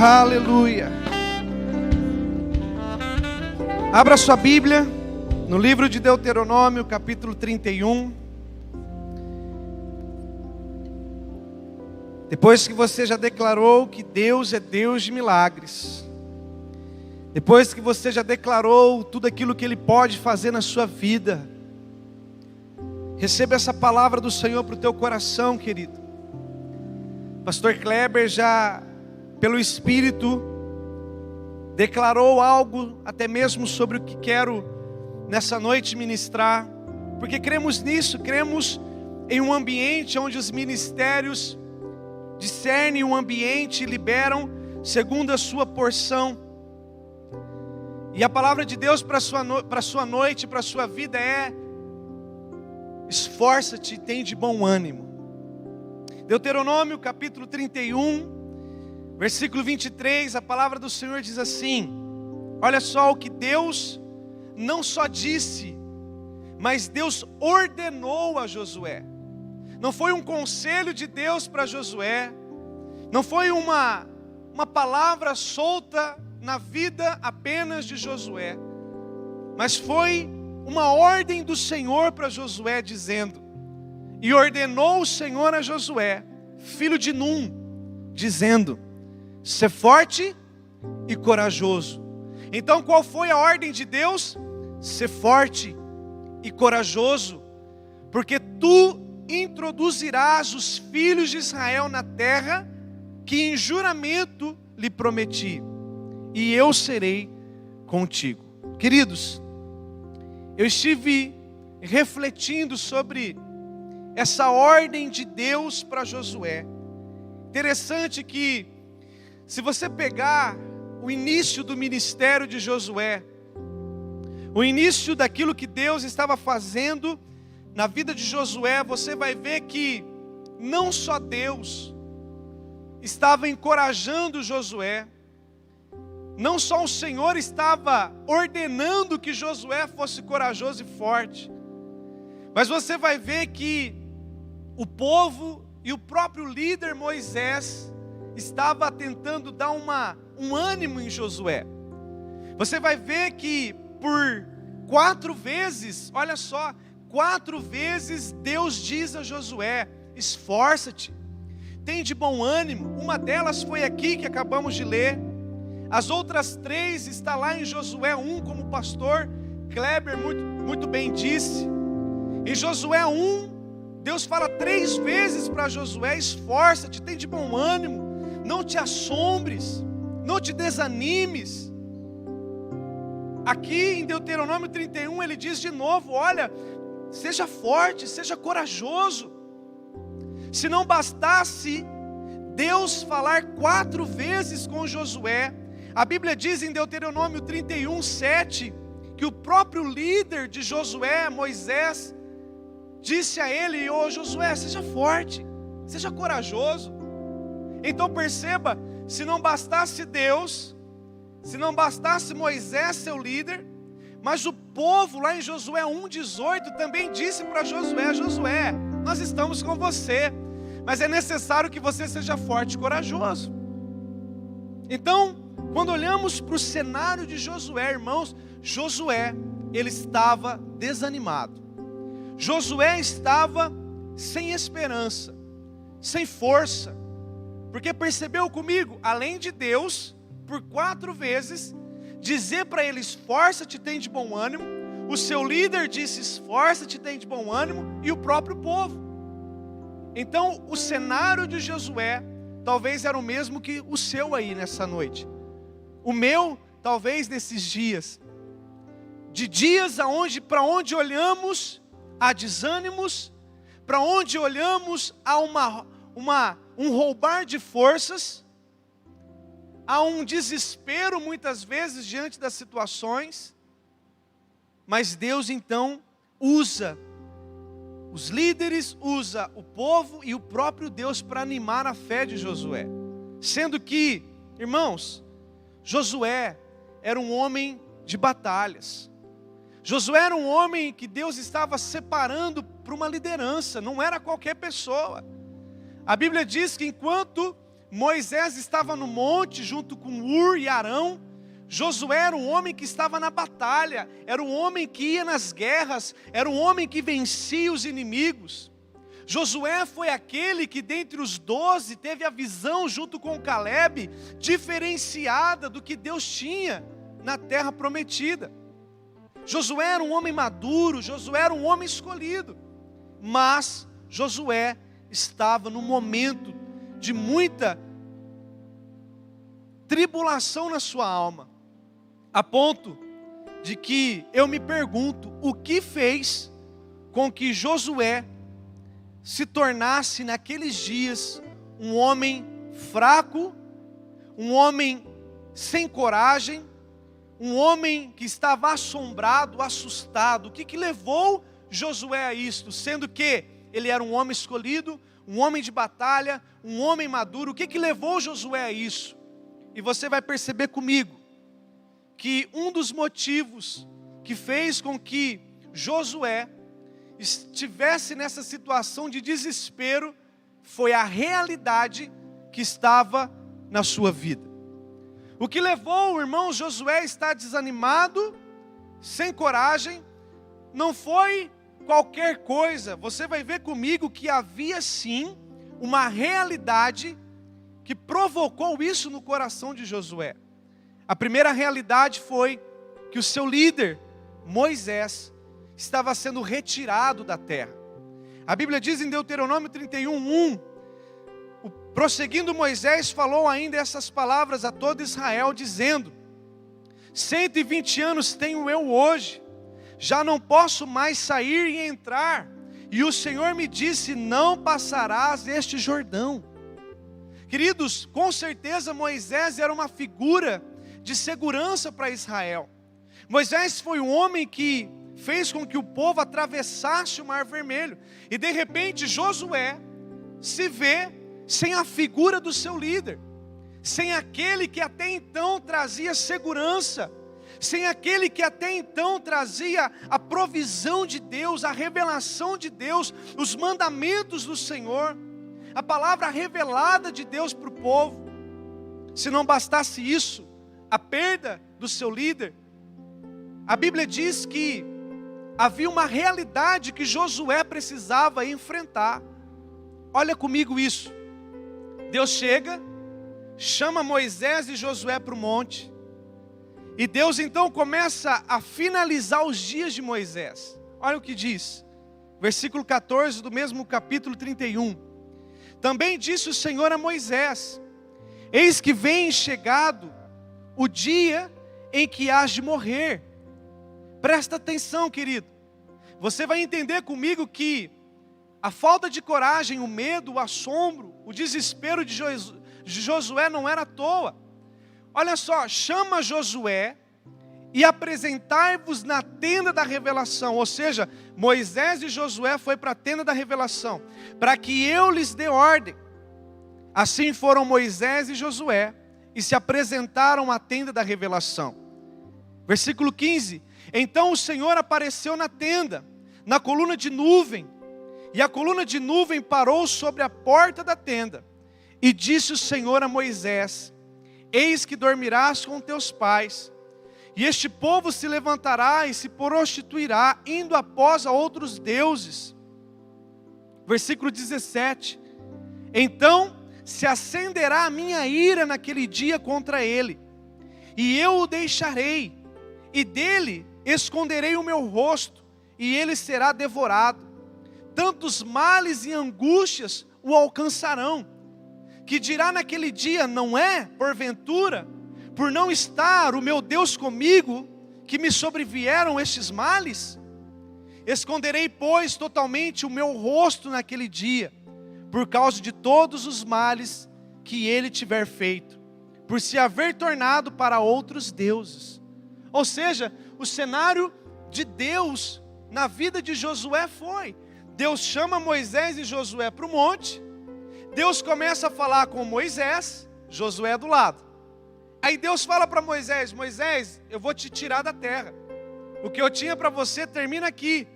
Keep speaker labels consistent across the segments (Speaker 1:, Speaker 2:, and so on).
Speaker 1: Aleluia. Abra sua Bíblia no livro de Deuteronômio, capítulo 31. Depois que você já declarou que Deus é Deus de milagres, depois que você já declarou tudo aquilo que Ele pode fazer na sua vida, receba essa palavra do Senhor para o teu coração, querido. Pastor Kleber já, pelo Espírito, declarou algo até mesmo sobre o que quero nessa noite ministrar, porque cremos nisso, cremos em um ambiente onde os ministérios discernem o ambiente e liberam segundo a sua porção. E a palavra de Deus para a sua noite, para a sua vida é: esforça-te e tem de bom ânimo. Deuteronômio capítulo 31, versículo 23, a palavra do Senhor diz assim: olha só o que Deus não só disse, mas Deus ordenou a Josué. Não foi um conselho de Deus para Josué, não foi uma palavra solta na vida apenas de Josué, mas foi uma ordem do Senhor para Josué, dizendo: e ordenou o Senhor a Josué, filho de Num, dizendo: ser forte e corajoso. Então qual foi a ordem de Deus? Ser forte e corajoso, porque tu introduzirás os filhos de Israel na terra que em juramento lhe prometi, e eu serei contigo. Queridos, eu estive refletindo sobre essa ordem de Deus para Josué. Interessante que, se você pegar o início do ministério de Josué, o início daquilo que Deus estava fazendo na vida de Josué, você vai ver que não só Deus estava encorajando Josué, não só o Senhor estava ordenando que Josué fosse corajoso e forte, mas você vai ver que o povo e o próprio líder Moisés estava tentando dar um ânimo em Josué. Você vai ver que por 4 vezes, olha só, 4 vezes Deus diz a Josué: esforça-te, tem de bom ânimo. Uma delas foi aqui que acabamos de ler. As outras 3 está lá em Josué 1, como o pastor Kleber muito bem disse. Em Josué 1, Deus fala 3 vezes para Josué: esforça-te, tem de bom ânimo, não te assombres, não te desanimes. Aqui em Deuteronômio 31 ele diz de novo: olha, seja forte, seja corajoso. Se não bastasse Deus falar 4 vezes com Josué, a Bíblia diz em Deuteronômio 31, 7, que o próprio líder de Josué, Moisés, disse a ele: ô Josué, seja forte, seja corajoso. Então perceba, se não bastasse Deus, se não bastasse Moisés, seu líder, mas o povo lá em Josué 1,18 também disse para Josué: Josué, nós estamos com você, mas é necessário que você seja forte e corajoso. Então, quando olhamos para o cenário de Josué, irmãos, Josué, ele estava desanimado. Josué estava sem esperança, sem força, porque percebeu comigo, além de Deus, por 4 vezes, dizer para ele: esforça-te, tem de bom ânimo, o seu líder disse: esforça-te, tem de bom ânimo, e o próprio povo. Então o cenário de Josué talvez era o mesmo que o seu aí nessa noite, o meu talvez nesses dias, de dias para onde olhamos há desânimos, para onde olhamos há um roubar de forças, há um desespero muitas vezes diante das situações, mas Deus então usa os líderes, usa o povo e o próprio Deus para animar a fé de Josué. Sendo que, irmãos, Josué era um homem de batalhas. Josué era um homem que Deus estava separando para uma liderança, não era qualquer pessoa. A Bíblia diz que enquanto Moisés estava no monte junto com Ur e Arão. Josué era um homem que estava na batalha, era um homem que ia nas guerras, era um homem que vencia os inimigos. Josué foi aquele que dentre os 12 teve a visão junto com Caleb, diferenciada do que Deus tinha na terra prometida. Josué era um homem maduro, Josué era um homem escolhido, mas Josué estava num momento de muita tribulação na sua alma, a ponto de que eu me pergunto, o que fez com que Josué se tornasse naqueles dias um homem fraco, um homem sem coragem, um homem que estava assombrado, assustado. O que levou Josué a isto? Sendo que ele era um homem escolhido, um homem de batalha, um homem maduro. O que levou Josué a isso? E você vai perceber comigo que um dos motivos que fez com que Josué estivesse nessa situação de desespero foi a realidade que estava na sua vida. O que levou o irmão Josué a estar desanimado, sem coragem, não foi qualquer coisa. Você vai ver comigo que havia sim uma realidade que provocou isso no coração de Josué. A primeira realidade foi que o seu líder, Moisés, estava sendo retirado da terra. A Bíblia diz em Deuteronômio 31:1, prosseguindo Moisés, falou ainda essas palavras a todo Israel, dizendo: 120 anos tenho eu hoje, já não posso mais sair e entrar, e o Senhor me disse, não passarás este Jordão. Queridos, com certeza Moisés era uma figura de segurança para Israel. Moisés foi um homem que fez com que o povo atravessasse o Mar Vermelho, e de repente Josué se vê sem a figura do seu líder, sem aquele que até então trazia segurança, sem aquele que até então trazia a provisão de Deus, a revelação de Deus, os mandamentos do Senhor, a palavra revelada de Deus para o povo. Se não bastasse isso, a perda do seu líder, a Bíblia diz que havia uma realidade que Josué precisava enfrentar. Olha comigo isso. Deus chega, chama Moisés e Josué para o monte, e Deus então começa a finalizar os dias de Moisés. Olha o que diz, versículo 14 do mesmo capítulo 31. Também disse o Senhor a Moisés: eis que vem chegado o dia em que hás de morrer. Presta atenção, querido. Você vai entender comigo que a falta de coragem, o medo, o assombro, o desespero de Josué não era à toa. Olha só, chama Josué e apresentai-vos na tenda da revelação. Ou seja, Moisés e Josué foi para a tenda da revelação, para que eu lhes dê ordem. Assim foram Moisés e Josué e se apresentaram à tenda da revelação. Versículo 15. Então o Senhor apareceu na tenda, na coluna de nuvem, e a coluna de nuvem parou sobre a porta da tenda. E disse o Senhor a Moisés: eis que dormirás com teus pais, e este povo se levantará e se prostituirá, indo após a outros deuses. Versículo 17. Então se acenderá a minha ira naquele dia contra ele, e eu o deixarei, e dele esconderei o meu rosto, e ele será devorado. Tantos males e angústias o alcançarão, que dirá naquele dia: não é, porventura, por não estar o meu Deus comigo, que me sobrevieram estes males? Esconderei, pois, totalmente o meu rosto naquele dia, por causa de todos os males que ele tiver feito, por se haver tornado para outros deuses. Ou seja, o cenário de Deus na vida de Josué foi: Deus chama Moisés e Josué para o monte, Deus começa a falar com Moisés, Josué do lado. Aí Deus fala para Moisés: Moisés, eu vou te tirar da terra, o que eu tinha para você termina aqui.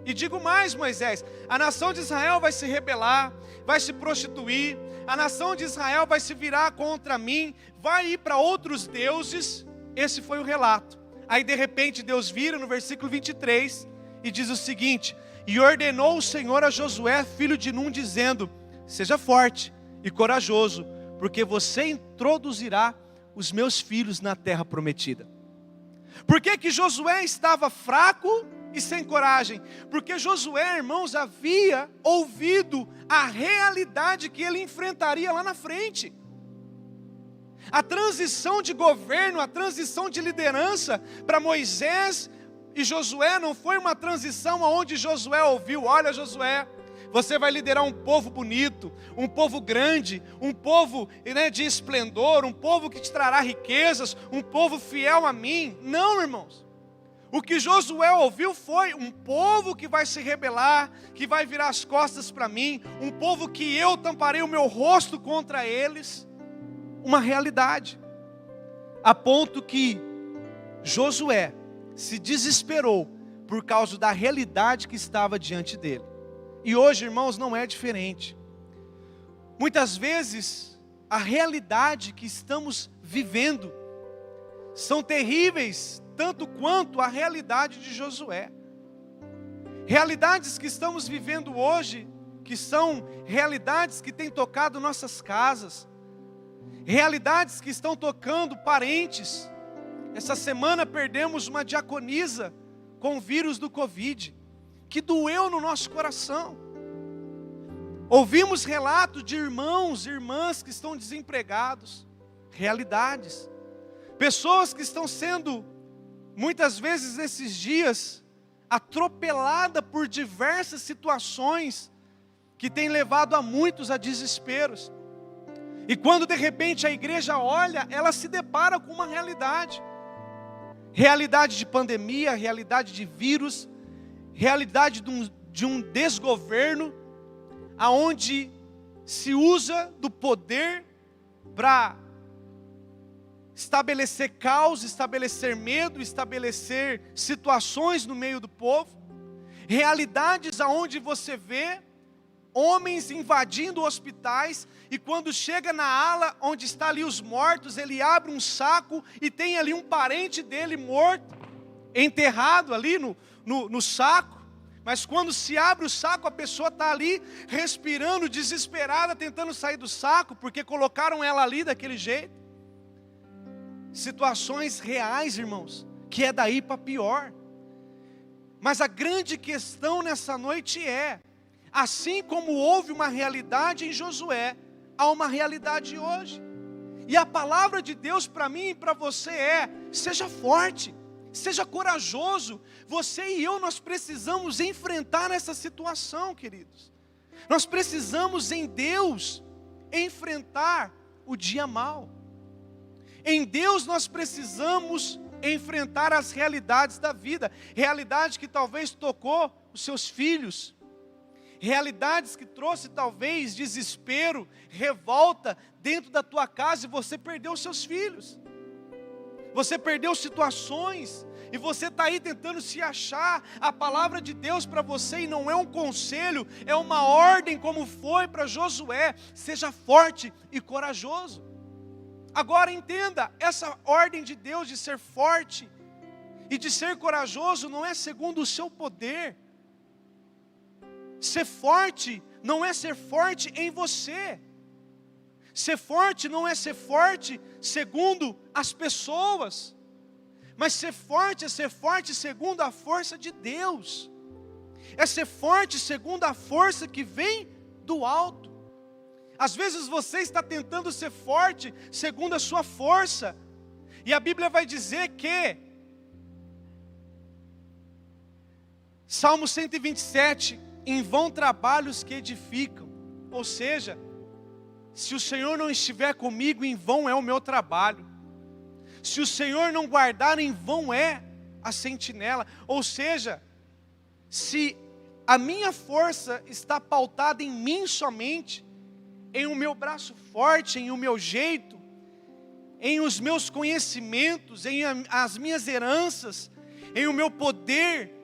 Speaker 1: E digo mais, Moisés, a nação de Israel vai se rebelar, vai se prostituir, a nação de Israel vai se virar contra mim, vai ir para outros deuses. Esse foi o relato. Aí de repente Deus vira no versículo 23 e diz o seguinte: e ordenou o Senhor a Josué, filho de Num, dizendo: seja forte e corajoso, porque você introduzirá os meus filhos na terra prometida. Por que Josué estava fraco e sem coragem? Porque Josué, irmãos, havia ouvido a realidade que ele enfrentaria lá na frente. A transição de governo, a transição de liderança para Moisés e Josué não foi uma transição onde Josué ouviu: olha, Josué, você vai liderar um povo bonito, um povo grande, um povo, né, de esplendor, um povo que te trará riquezas, um povo fiel a mim. Não, irmãos. O que Josué ouviu foi: um povo que vai se rebelar, que vai virar as costas para mim, um povo que eu tamparei o meu rosto contra eles. Uma realidade, a ponto que Josué se desesperou por causa da realidade que estava diante dele. E hoje, irmãos, não é diferente. Muitas vezes a realidade que estamos vivendo são terríveis, tanto quanto a realidade de Josué. Realidades que estamos vivendo hoje, que são realidades que têm tocado nossas casas, realidades que estão tocando parentes. Essa semana perdemos uma diaconisa com o vírus do Covid, que doeu no nosso coração. Ouvimos relatos de irmãos e irmãs que estão desempregados. Realidades. Pessoas que estão sendo, muitas vezes nesses dias, atropeladas por diversas situações que têm levado a muitos a desesperos. E quando de repente a igreja olha, ela se depara com uma realidade. Realidade de pandemia, realidade de vírus, realidade de um desgoverno, aonde se usa do poder para estabelecer caos, estabelecer medo, estabelecer situações no meio do povo. Realidades aonde você vê homens invadindo hospitais, e quando chega na ala onde está ali os mortos, ele abre um saco e tem ali um parente dele morto, enterrado ali no saco. Mas quando se abre o saco, a pessoa está ali respirando, desesperada, tentando sair do saco, porque colocaram ela ali daquele jeito. Situações reais, irmãos, que é daí para pior. Mas a grande questão nessa noite é: assim como houve uma realidade em Josué, há uma realidade hoje. E a palavra de Deus para mim e para você é: seja forte, seja corajoso. Você e eu, nós precisamos enfrentar essa situação, queridos. Nós precisamos em Deus enfrentar o dia mau. Em Deus nós precisamos enfrentar as realidades da vida. Realidade que talvez tocou os seus filhos. Realidades que trouxe talvez desespero, revolta dentro da tua casa, e você perdeu os seus filhos. Você perdeu situações, e você está aí tentando se achar. A palavra de Deus para você, e não é um conselho, é uma ordem, como foi para Josué: seja forte e corajoso. Agora entenda, essa ordem de Deus de ser forte e de ser corajoso não é segundo o seu poder. Ser forte não é ser forte em você. Ser forte não é ser forte segundo as pessoas. Mas ser forte é ser forte segundo a força de Deus. É ser forte segundo a força que vem do alto. Às vezes você está tentando ser forte segundo a sua força. E a Bíblia vai dizer que Salmo 127, em vão trabalhos que edificam. Ou seja, se o Senhor não estiver comigo, em vão é o meu trabalho. Se o Senhor não guardar, em vão é a sentinela. Ou seja, se a minha força está pautada em mim somente, em o meu braço forte, em o meu jeito, em os meus conhecimentos, em as minhas heranças, em o meu poder,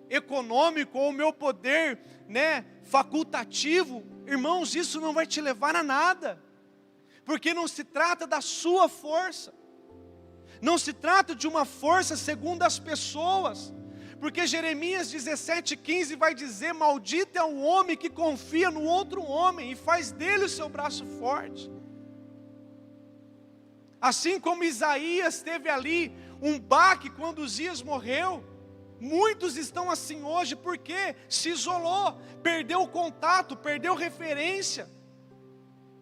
Speaker 1: econômico ou o meu poder, facultativo, irmãos, isso não vai te levar a nada. Porque não se trata da sua força. Não se trata de uma força segundo as pessoas. Porque Jeremias 17,15 vai dizer: maldito é o homem que confia no outro homem e faz dele o seu braço forte. Assim como Isaías teve ali um baque quando Uzias morreu, muitos estão assim hoje porque se isolou, perdeu o contato, perdeu referência,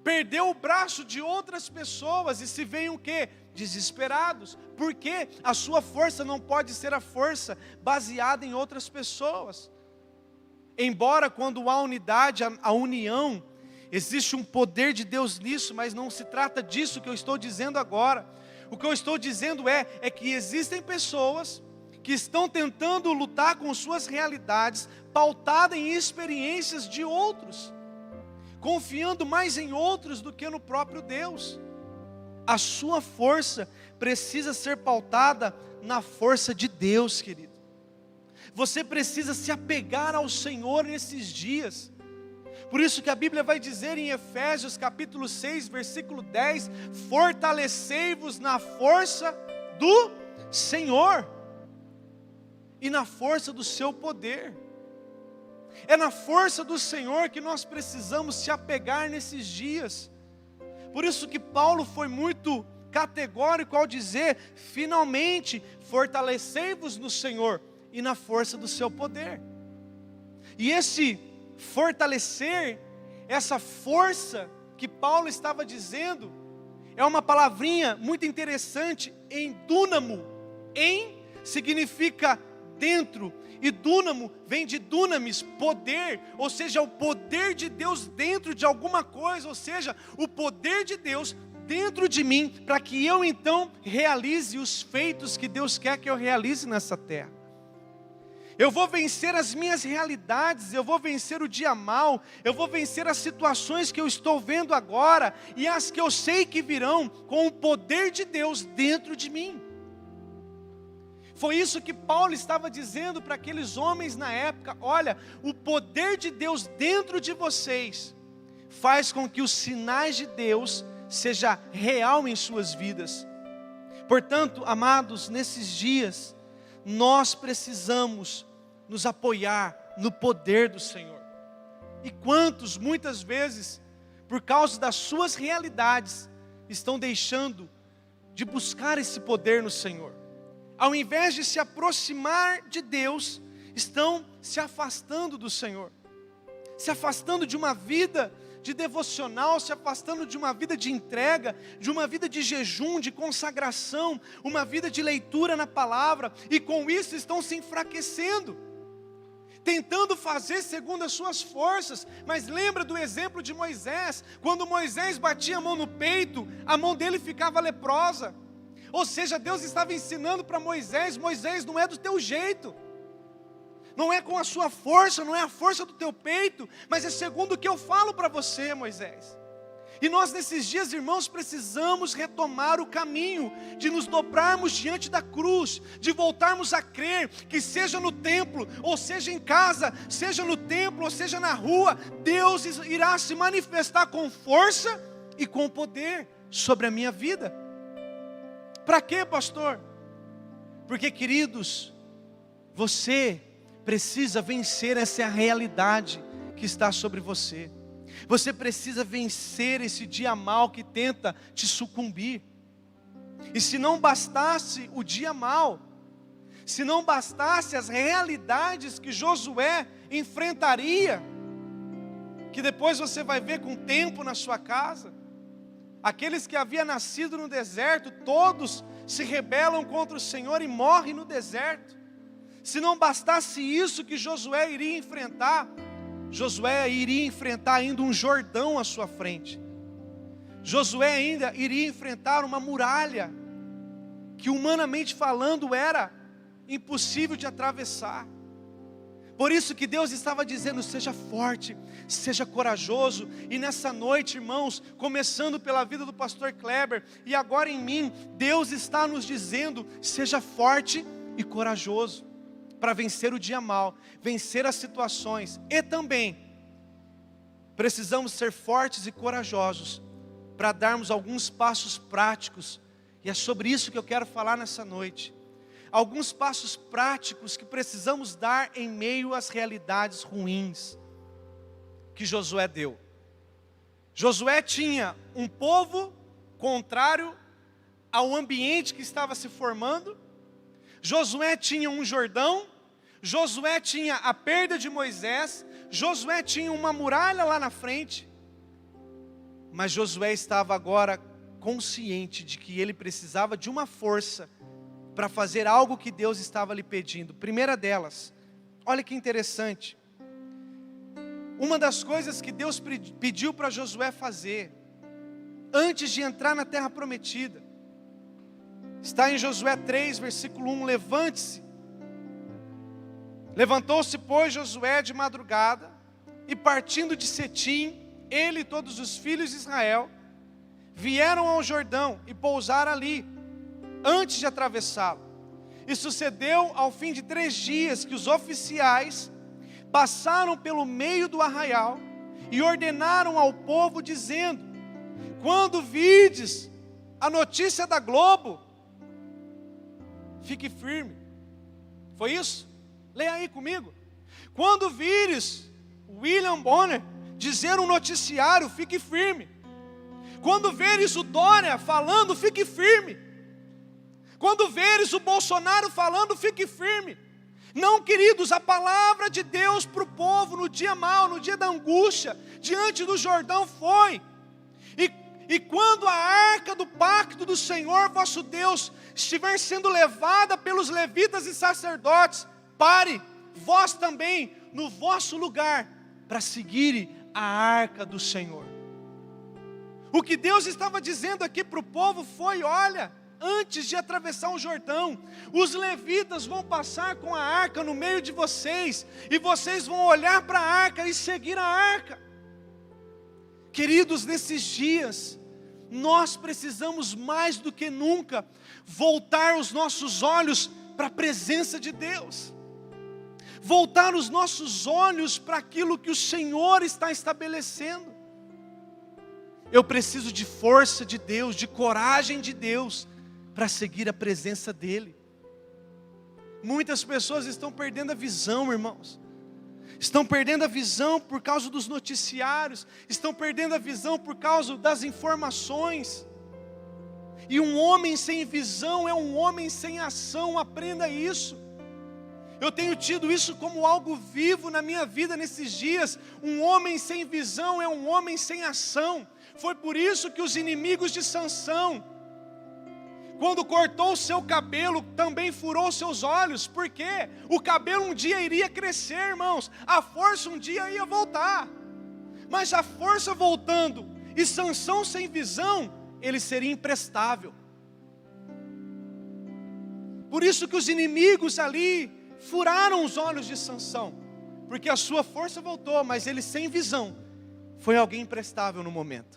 Speaker 1: perdeu o braço de outras pessoas e se veem o quê? Desesperados, porque a sua força não pode ser a força baseada em outras pessoas. Embora quando há unidade, a união, existe um poder de Deus nisso, mas não se trata disso que eu estou dizendo agora. O que eu estou dizendo é que existem pessoas que estão tentando lutar com suas realidades, pautada em experiências de outros, confiando mais em outros do que no próprio Deus. A sua força precisa ser pautada na força de Deus, querido. Você precisa se apegar ao Senhor nesses dias. Por isso que a Bíblia vai dizer em Efésios capítulo 6, versículo 10, fortalecei-vos na força do Senhor e na força do seu poder. É na força do Senhor que nós precisamos se apegar nesses dias. Por isso que Paulo foi muito categórico ao dizer: finalmente fortalecei-vos no Senhor e na força do seu poder. E esse fortalecer, essa força que Paulo estava dizendo, é uma palavrinha muito interessante em dúnamo. Em significa dentro, e dúnamo vem de dunamis, poder, ou seja, o poder de Deus dentro de alguma coisa, ou seja, o poder de Deus dentro de mim, para que eu então realize os feitos que Deus quer que eu realize nessa terra. Eu vou vencer as minhas realidades, eu vou vencer o dia mau, eu vou vencer as situações que eu estou vendo agora, e as que eu sei que virão, com o poder de Deus dentro de mim. Foi isso que Paulo estava dizendo para aqueles homens na época: olha, o poder de Deus dentro de vocês faz com que os sinais de Deus seja real em suas vidas. Portanto, amados, nesses dias, nós precisamos nos apoiar no poder do Senhor. E quantos, muitas vezes, por causa das suas realidades, estão deixando de buscar esse poder no Senhor? Ao invés de se aproximar de Deus, estão se afastando do Senhor, se afastando de uma vida de devocional, se afastando de uma vida de entrega, de uma vida de jejum, de consagração, uma vida de leitura na palavra, e com isso estão se enfraquecendo, tentando fazer segundo as suas forças. Mas lembra do exemplo de Moisés, quando Moisés batia a mão no peito, a mão dele ficava leprosa. Ou seja, Deus estava ensinando para Moisés: Moisés, não é do teu jeito, não é com a sua força, não é a força do teu peito, mas é segundo o que eu falo para você, Moisés. E nós nesses dias, irmãos, precisamos retomar o caminho de nos dobrarmos diante da cruz, de voltarmos a crer que seja no templo, ou seja em casa, seja no templo, ou seja na rua, Deus irá se manifestar com força e com poder sobre a minha vida. Para quê, pastor? Porque, queridos, você precisa vencer essa realidade que está sobre você. Você precisa vencer esse dia mau que tenta te sucumbir. E se não bastasse o dia mau, se não bastasse as realidades que Josué enfrentaria, que depois você vai ver com o tempo na sua casa, aqueles que haviam nascido no deserto, todos se rebelam contra o Senhor e morrem no deserto. Se não bastasse isso que Josué iria enfrentar, Josué iria enfrentar ainda um Jordão à sua frente. Josué ainda iria enfrentar uma muralha, que humanamente falando era impossível de atravessar. Por isso que Deus estava dizendo: seja forte, seja corajoso. E nessa noite, irmãos, começando pela vida do pastor Kleber, e agora em mim, Deus está nos dizendo: seja forte e corajoso. para vencer o dia mal, vencer as situações. E também precisamos ser fortes e corajosos para darmos alguns passos práticos. E é sobre isso que eu quero falar nessa noite. Alguns passos práticos que precisamos dar em meio às realidades ruins que Josué deu. Josué tinha um povo contrário ao ambiente que estava se formando. Josué tinha um Jordão. Josué tinha a perda de Moisés. Josué tinha uma muralha lá na frente. Mas Josué estava agora consciente de que ele precisava de uma força para fazer algo que Deus estava lhe pedindo. Primeira delas, olha que interessante. Uma das coisas que Deus pediu para Josué fazer, antes de entrar na terra prometida, está em Josué 3, versículo 1, levante-se. Levantou-se, pois, Josué de madrugada, e partindo de Setim, ele e todos os filhos de Israel, vieram ao Jordão e pousaram ali, antes de atravessá-lo. E sucedeu ao fim de 3 dias, que os oficiais passaram pelo meio do arraial, e ordenaram ao povo, dizendo: quando virdes a notícia da Globo, fique firme. Foi isso? Leia aí comigo. Quando vires William Bonner dizer um noticiário, fique firme. Quando veres o Dória falando, fique firme. Quando veres o Bolsonaro falando, fique firme. Não, queridos, a palavra de Deus para o povo no dia mau, no dia da angústia, diante do Jordão foi: e quando a arca do pacto do Senhor vosso Deus estiver sendo levada pelos levitas e sacerdotes, pare, vós também, no vosso lugar, para seguir a arca do Senhor. O que Deus estava dizendo aqui para o povo foi: olha, antes de atravessar o Jordão, os levitas vão passar com a arca no meio de vocês, e vocês vão olhar para a arca e seguir a arca. Queridos, nesses dias, nós precisamos mais do que nunca voltar os nossos olhos para a presença de Deus, voltar os nossos olhos para aquilo que o Senhor está estabelecendo. Eu preciso de força de Deus, de coragem de Deus, para seguir a presença dEle. Muitas pessoas estão perdendo a visão, irmãos. Estão perdendo a visão por causa dos noticiários, estão perdendo a visão por causa das informações. E um homem sem visão é um homem sem ação, aprenda isso. Eu tenho tido isso como algo vivo na minha vida nesses dias. Um homem sem visão é um homem sem ação. Foi por isso que os inimigos de Sansão, quando cortou o seu cabelo, também furou seus olhos. Por quê? O cabelo um dia iria crescer, irmãos. A força um dia ia voltar. Mas a força voltando e Sansão sem visão, ele seria imprestável. Por isso que os inimigos ali furaram os olhos de Sansão, porque a sua força voltou, mas ele sem visão foi alguém imprestável no momento.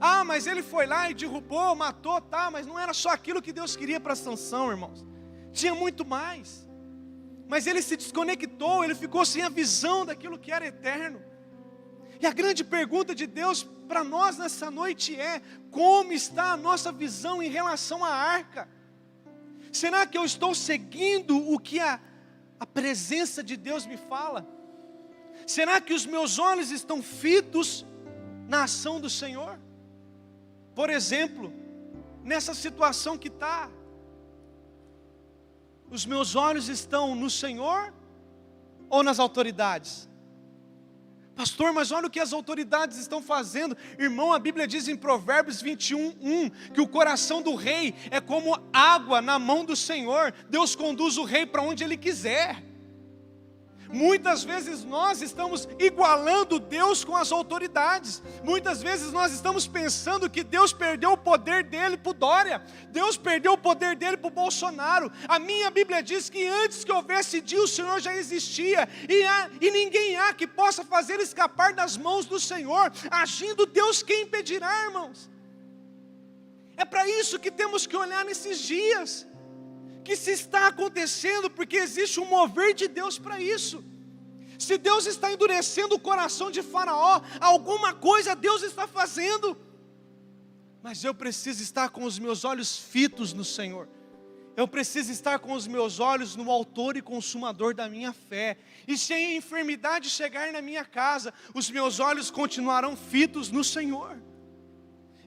Speaker 1: Ah, mas ele foi lá e derrubou, matou, tá, mas não era só aquilo que Deus queria para Sansão, irmãos. Tinha muito mais. Mas ele se desconectou, ele ficou sem a visão daquilo que era eterno. E a grande pergunta de Deus para nós nessa noite é: como está a nossa visão em relação à arca? Será que eu estou seguindo o que a presença de Deus me fala? Será que os meus olhos estão fitos na ação do Senhor? Por exemplo, nessa situação que está, os meus olhos estão no Senhor ou nas autoridades? Pastor, mas olha o que as autoridades estão fazendo. Irmão, a Bíblia diz em Provérbios 21:1 que o coração do rei é como água na mão do Senhor. Deus conduz o rei para onde Ele quiser. Muitas vezes nós estamos igualando Deus com as autoridades. Muitas vezes nós estamos pensando que Deus perdeu o poder dele para o Dória. Deus perdeu o poder dele para o Bolsonaro. A minha Bíblia diz que antes que houvesse dia, o Senhor já existia. E ninguém há que possa fazer ele escapar das mãos do Senhor. Agindo Deus, quem impedirá, irmãos? É para isso que temos que olhar nesses dias. que se está acontecendo, porque existe um mover de Deus para isso. Se Deus está endurecendo o coração de Faraó, alguma coisa Deus está fazendo. Mas eu preciso estar com os meus olhos fitos no Senhor. Eu preciso estar com os meus olhos no autor e consumador da minha fé. E se a enfermidade chegar na minha casa, os meus olhos continuarão fitos no Senhor.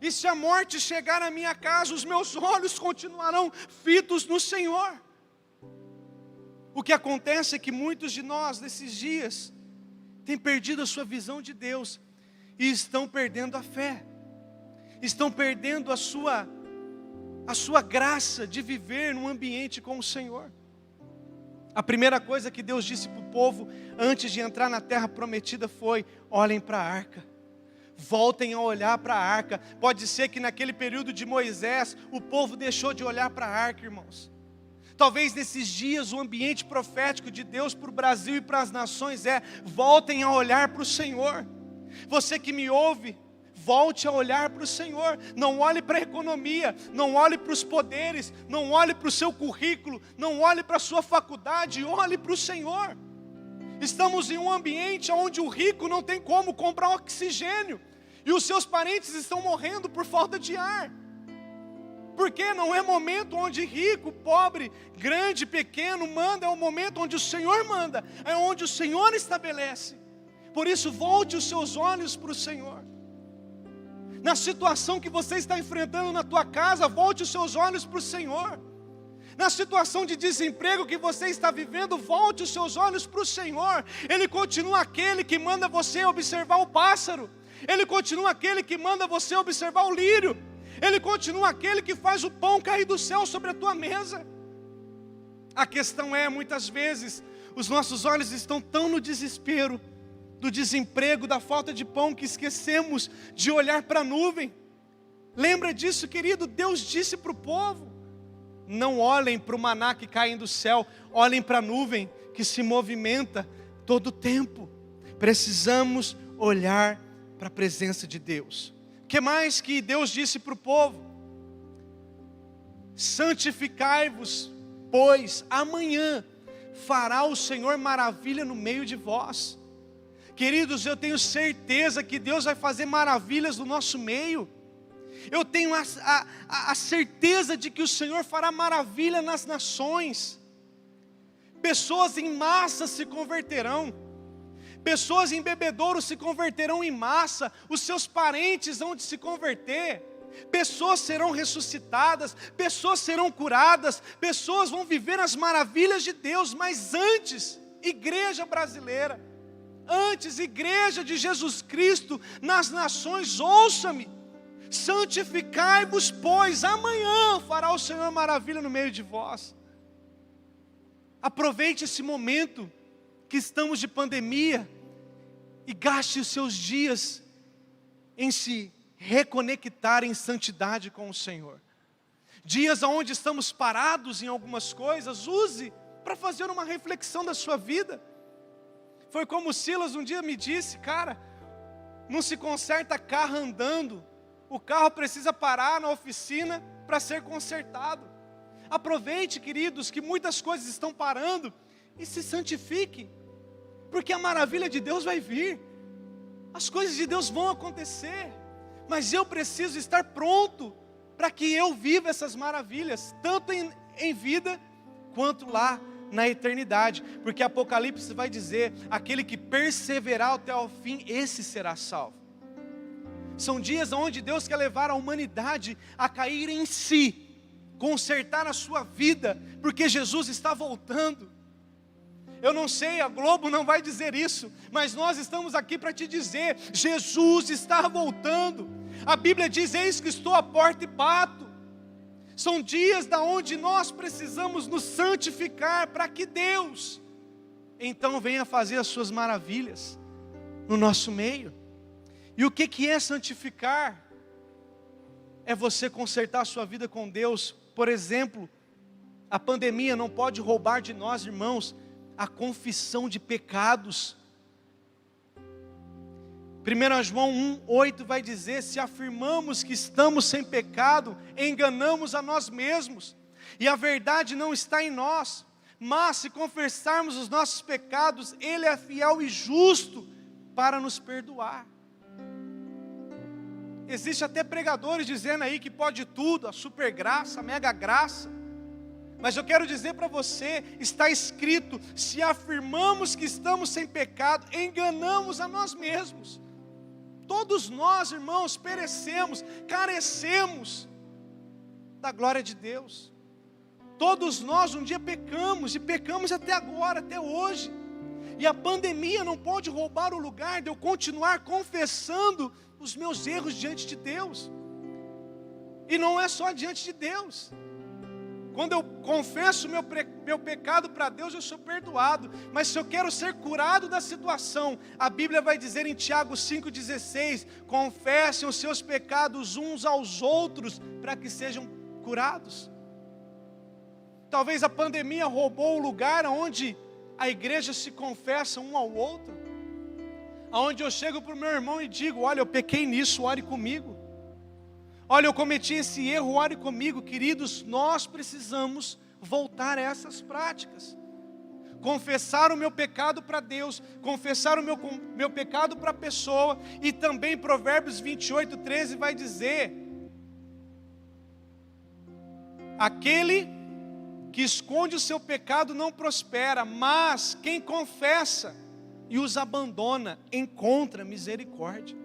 Speaker 1: E se a morte chegar na minha casa, os meus olhos continuarão fitos no Senhor. O que acontece é que muitos de nós, nesses dias, têm perdido a sua visão de Deus e estão perdendo a fé. Estão perdendo a sua graça de viver num ambiente com o Senhor. A primeira coisa que Deus disse para o povo antes de entrar na terra prometida foi: olhem para a arca, voltem a olhar para a arca. Pode ser que naquele período de Moisés o povo deixou de olhar para a arca, irmãos. Talvez nesses dias o ambiente profético de Deus para o Brasil e para as nações é: voltem a olhar para o Senhor. Você que me ouve, volte a olhar para o Senhor. Não olhe para a economia, não olhe para os poderes, não olhe para o seu currículo, não olhe para a sua faculdade, olhe para o Senhor. Estamos em um ambiente onde o rico não tem como comprar oxigênio e os seus parentes estão morrendo por falta de ar. Porque não é momento onde rico, pobre, grande, pequeno manda, é o momento onde o Senhor manda, é onde o Senhor estabelece. Por isso, volte os seus olhos para o Senhor. Na situação que você está enfrentando na tua casa, volte os seus olhos para o Senhor. Na situação de desemprego que você está vivendo, volte os seus olhos para o Senhor. Ele continua aquele que manda você observar o pássaro. Ele continua aquele que manda você observar o lírio. Ele continua aquele que faz o pão cair do céu sobre a tua mesa. A questão é, muitas vezes, os nossos olhos estão tão no desespero, do desemprego, da falta de pão, que esquecemos de olhar para a nuvem. Lembra disso, querido? Deus disse para o povo: não olhem para o maná que cai do céu, olhem para a nuvem que se movimenta todo o tempo. Precisamos olhar para a presença de Deus. O que mais que Deus disse para o povo? Santificai-vos, pois amanhã fará o Senhor maravilha no meio de vós. Queridos, eu tenho certeza que Deus vai fazer maravilhas no nosso meio. Eu tenho a certeza de que o Senhor fará maravilha nas nações. Pessoas em massa se converterão. Pessoas em bebedouro se converterão em massa. Os seus parentes vão se converter. Pessoas serão ressuscitadas. Pessoas serão curadas. Pessoas vão viver as maravilhas de Deus. Mas antes, igreja brasileira, antes, igreja de Jesus Cristo nas nações, ouça-me: santificai-vos, pois amanhã fará o Senhor maravilha no meio de vós. Aproveite esse momento que estamos de pandemia e gaste os seus dias em se reconectar em santidade com o Senhor. Dias onde estamos parados em algumas coisas, use para fazer uma reflexão da sua vida. Foi como o Silas um dia me disse: cara, não se conserta carro andando, o carro precisa parar na oficina para ser consertado. Aproveite, queridos, que muitas coisas estão parando e se santifique, porque a maravilha de Deus vai vir, as coisas de Deus vão acontecer, mas eu preciso estar pronto para que eu viva essas maravilhas, tanto em vida quanto lá na eternidade, porque Apocalipse vai dizer: aquele que perseverar até o fim, esse será salvo. São dias onde Deus quer levar a humanidade a cair em si, consertar a sua vida, porque Jesus está voltando. Eu não sei, a Globo não vai dizer isso, mas nós estamos aqui para te dizer: Jesus está voltando. A Bíblia diz: eis que estou à porta e bato. São dias onde nós precisamos nos santificar para que Deus então venha fazer as suas maravilhas no nosso meio. E o que é santificar? É você consertar a sua vida com Deus. Por exemplo, a pandemia não pode roubar de nós, irmãos, a confissão de pecados. 1 João 1,8 vai dizer: se afirmamos que estamos sem pecado, enganamos a nós mesmos, E a verdade não está em nós, mas se confessarmos os nossos pecados, Ele é fiel e justo para nos perdoar. Existe até pregadores dizendo aí que pode tudo, a super graça, a mega graça. Mas eu quero dizer para você, está escrito, se afirmamos que estamos sem pecado, enganamos a nós mesmos. Todos nós, irmãos, perecemos, carecemos da glória de Deus. Todos nós um dia pecamos, e pecamos até agora, até hoje. E a pandemia não pode roubar o lugar de eu continuar confessando os meus erros diante de Deus. E não é só diante de Deus. Quando eu confesso meu pecado para Deus, eu sou perdoado. Mas se eu quero ser curado da situação, a Bíblia vai dizer em Tiago 5,16: confessem os seus pecados uns aos outros, para que sejam curados. Talvez a pandemia roubou o lugar onde a igreja se confessa um ao outro, aonde eu chego para o meu irmão e digo: olha, eu pequei nisso, ore comigo. Olha, eu cometi esse erro, ore comigo. Queridos, nós precisamos voltar a essas práticas. Confessar o meu pecado para Deus, confessar o meu pecado para a pessoa. E também Provérbios 28:13 vai dizer: aquele que esconde o seu pecado não prospera, mas quem confessa e os abandona encontra misericórdia.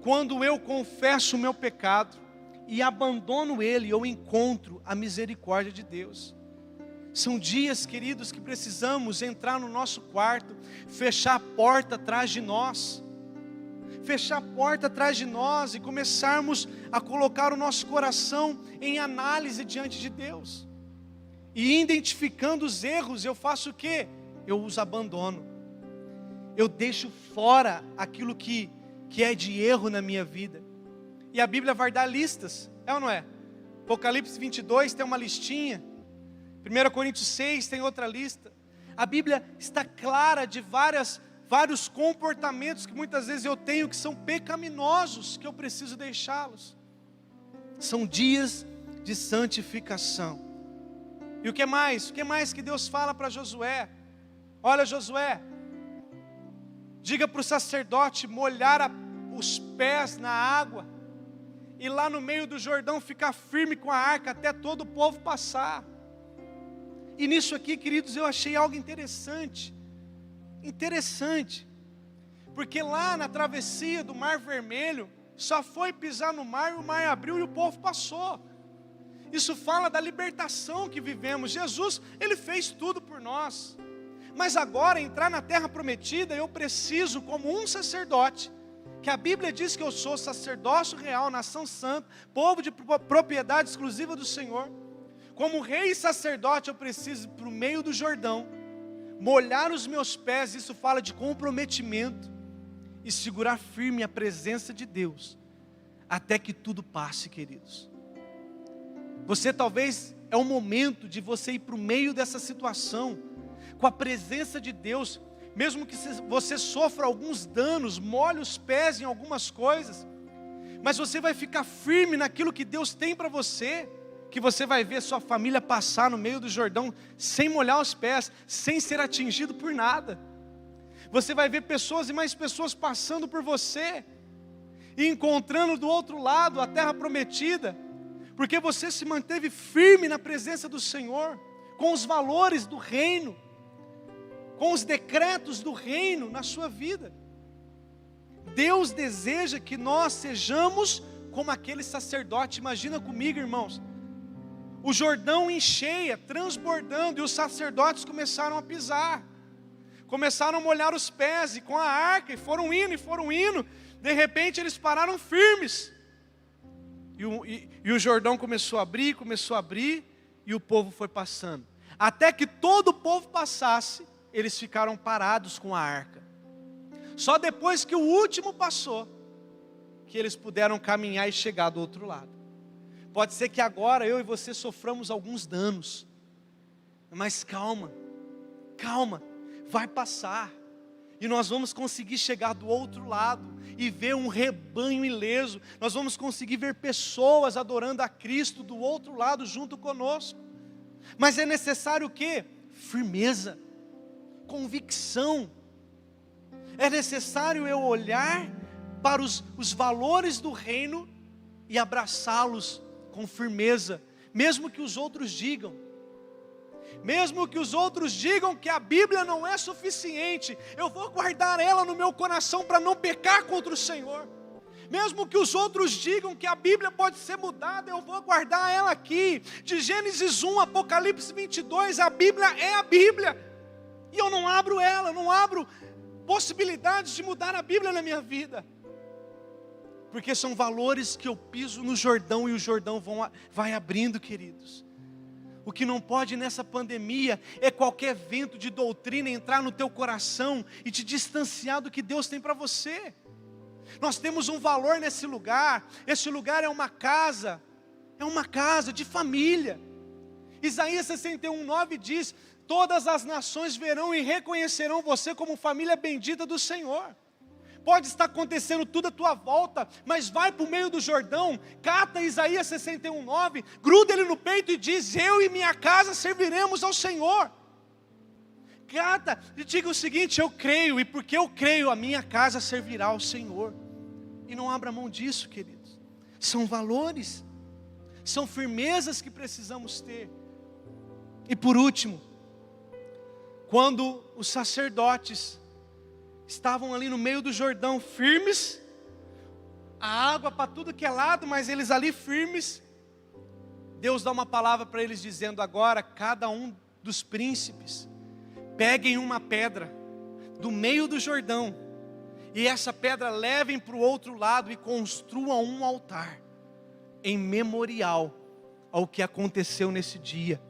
Speaker 1: Quando eu confesso o meu pecado e abandono ele, eu encontro a misericórdia de Deus. São dias, queridos, que precisamos entrar no nosso quarto, fechar a porta atrás de nós. Fechar a porta atrás de nós e começarmos a colocar o nosso coração em análise diante de Deus. E identificando os erros, eu faço o quê? Eu os abandono. Eu deixo fora aquilo que é de erro na minha vida. E a Bíblia vai dar listas, é ou não é? Apocalipse 22 tem uma listinha. 1 Coríntios 6 tem outra lista. A Bíblia está clara de vários comportamentos que muitas vezes eu tenho que são pecaminosos, que eu preciso deixá-los. São dias de santificação. E o que mais? O que mais que Deus fala para Josué? Olha, Josué, diga para o sacerdote molhar os pés na água, e lá no meio do Jordão ficar firme com a arca até todo o povo passar. E nisso aqui, queridos, eu achei algo interessante, porque lá na travessia do Mar Vermelho, só foi pisar no mar e o mar abriu e o povo passou. Isso fala da libertação que vivemos. Jesus, Ele fez tudo por nós. Mas agora, entrar na terra prometida, eu preciso, como um sacerdote, que a Bíblia diz que eu sou sacerdócio real, nação santa, povo de propriedade exclusiva do Senhor. Como rei e sacerdote, eu preciso ir para o meio do Jordão, molhar os meus pés, isso fala de comprometimento, e segurar firme a presença de Deus, até que tudo passe, queridos. Você talvez, é o momento de você ir para o meio dessa situação, com a presença de Deus, mesmo que você sofra alguns danos, molhe os pés em algumas coisas, mas você vai ficar firme naquilo que Deus tem para você, que você vai ver sua família passar no meio do Jordão, sem molhar os pés, sem ser atingido por nada. Você vai ver pessoas e mais pessoas passando por você, e encontrando do outro lado a terra prometida, porque você se manteve firme na presença do Senhor, com os valores do reino, com os decretos do reino na sua vida. Deus deseja que nós sejamos como aquele sacerdote. Imagina comigo, irmãos, o Jordão em cheia, transbordando, e os sacerdotes começaram a pisar, começaram a molhar os pés, e com a arca, e foram indo, de repente eles pararam firmes, e o Jordão começou a abrir, e o povo foi passando, até que todo o povo passasse, eles ficaram parados com a arca. Só depois que o último passou, que eles puderam caminhar e chegar do outro lado. Pode ser que agora eu e você soframos alguns danos, mas calma, vai passar. E nós vamos conseguir chegar do outro lado e ver um rebanho ileso. Nós vamos conseguir ver pessoas adorando a Cristo do outro lado junto conosco. Mas é necessário o quê? Firmeza, convicção. É necessário eu olhar para os valores do reino e abraçá-los com firmeza, mesmo que os outros digam. Mesmo que os outros digam que a Bíblia não é suficiente, eu vou guardar ela no meu coração para não pecar contra o Senhor. Mesmo que os outros digam que a Bíblia pode ser mudada, eu vou guardar ela aqui. De Gênesis 1, Apocalipse 22, a Bíblia é a Bíblia. E eu não abro ela, não abro possibilidades de mudar a Bíblia na minha vida. Porque são valores que eu piso no Jordão e o Jordão vai abrindo, queridos. O que não pode nessa pandemia é qualquer vento de doutrina entrar no teu coração e te distanciar do que Deus tem para você. Nós temos um valor nesse lugar. Esse lugar é uma casa de família. Isaías 61:9 diz: todas as nações verão e reconhecerão você como família bendita do Senhor. Pode estar acontecendo tudo à tua volta, mas vai para o meio do Jordão, cata Isaías 61:9, gruda ele no peito e diz: eu e minha casa serviremos ao Senhor. Cata e diga o seguinte: eu creio, e porque eu creio, a minha casa servirá ao Senhor. E não abra mão disso, queridos. São valores, são firmezas que precisamos ter. E por último, quando os sacerdotes estavam ali no meio do Jordão, firmes, a água para tudo que é lado, mas eles ali firmes, Deus dá uma palavra para eles dizendo: agora cada um dos príncipes, peguem uma pedra do meio do Jordão, e essa pedra levem para o outro lado e construam um altar, em memorial ao que aconteceu nesse dia.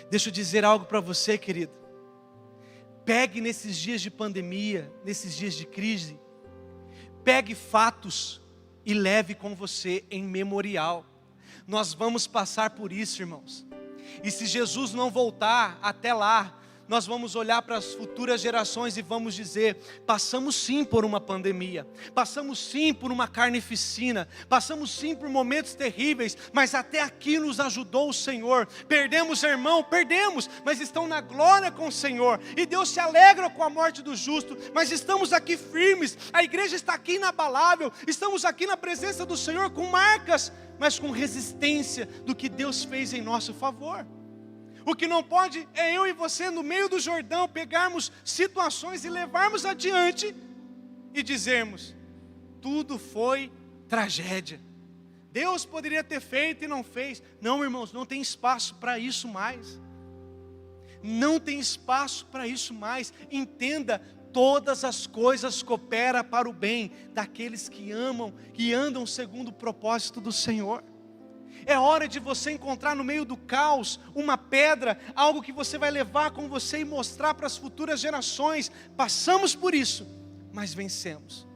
Speaker 1: Deixa eu dizer algo para você, querido. Pegue nesses dias de pandemia, nesses dias de crise, pegue fatos e leve com você em memorial. Nós vamos passar por isso, irmãos. E se Jesus não voltar até lá, nós vamos olhar para as futuras gerações e vamos dizer: passamos sim por uma pandemia, passamos sim por uma carnificina, passamos sim por momentos terríveis, mas até aqui nos ajudou o Senhor. Perdemos irmão, perdemos, mas estão na glória com o Senhor, e Deus se alegra com a morte do justo, mas estamos aqui firmes, a igreja está aqui inabalável, estamos aqui na presença do Senhor com marcas, mas com resistência do que Deus fez em nosso favor. O que não pode é eu e você no meio do Jordão pegarmos situações e levarmos adiante e dizermos: tudo foi tragédia, Deus poderia ter feito e não fez. Não, irmãos, não tem espaço para isso mais. Não tem espaço para isso mais. Entenda, todas as coisas cooperam para o bem daqueles que amam, que andam segundo o propósito do Senhor. É hora de você encontrar no meio do caos uma pedra, algo que você vai levar com você e mostrar para as futuras gerações: passamos por isso, mas vencemos.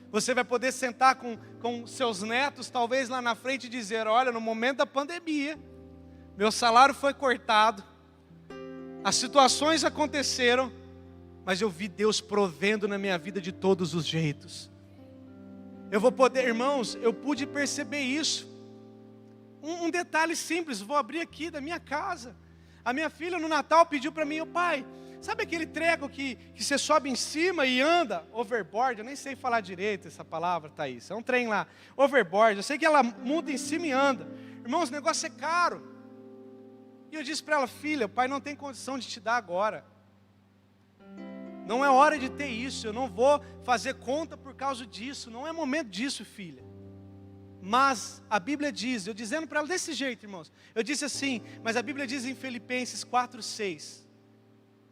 Speaker 1: Você vai poder sentar com seus netos, talvez lá na frente, e dizer: olha, no momento da pandemia, meu salário foi cortado, as situações aconteceram, mas eu vi Deus provendo na minha vida de todos os jeitos. Eu vou poder, irmãos, eu pude perceber isso. Um detalhe simples, vou abrir aqui da minha casa. A minha filha no Natal pediu para mim: pai, sabe aquele treco que você sobe em cima e anda? Overboard, eu nem sei falar direito essa palavra, Thaís. É um trem lá, overboard, eu sei que ela monta em cima e anda. Irmãos, o negócio é caro. E eu disse para ela: filha, o pai não tem condição de te dar agora. Não é hora de ter isso, eu não vou fazer conta por causa disso, não é momento disso, filha. Mas a Bíblia diz, eu dizendo para ela desse jeito, irmãos, eu disse assim, mas a Bíblia diz em Filipenses 4:6,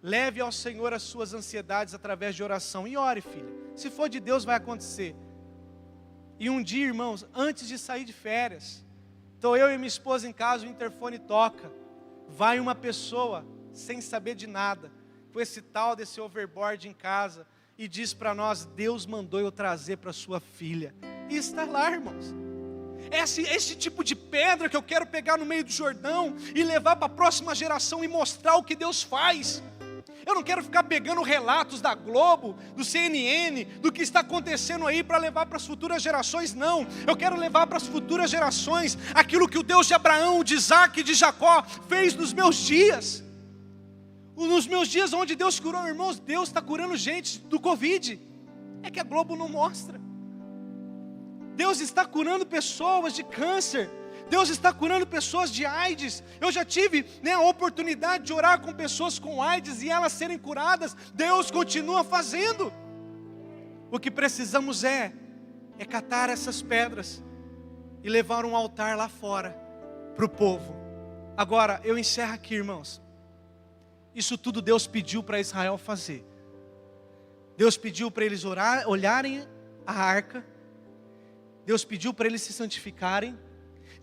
Speaker 1: leve ao Senhor as suas ansiedades através de oração, e ore, filha, se for de Deus vai acontecer. E um dia, irmãos, antes de sair de férias, estou eu e minha esposa em casa, o interfone toca, vai uma pessoa, sem saber de nada, com esse tal desse overboard em casa, e diz para nós: Deus mandou eu trazer para sua filha, e está lá, irmãos. Esse tipo de pedra que eu quero pegar no meio do Jordão e levar para a próxima geração e mostrar o que Deus faz. Eu não quero ficar pegando relatos da Globo, do CNN, do que está acontecendo aí para levar para as futuras gerações, não. Eu quero levar para as futuras gerações aquilo que o Deus de Abraão, de Isaac e de Jacó fez nos meus dias. Nos meus dias onde Deus curou, irmãos, Deus está curando gente do Covid. É que a Globo não mostra. Deus está curando pessoas de câncer. Deus está curando pessoas de AIDS. Eu já tive a oportunidade de orar com pessoas com AIDS e elas serem curadas. Deus continua fazendo. O que precisamos é catar essas pedras e levar um altar lá fora para o povo. Agora, eu encerro aqui, irmãos. Isso tudo Deus pediu para Israel fazer. Deus pediu para eles olharem a arca. Deus pediu para eles se santificarem.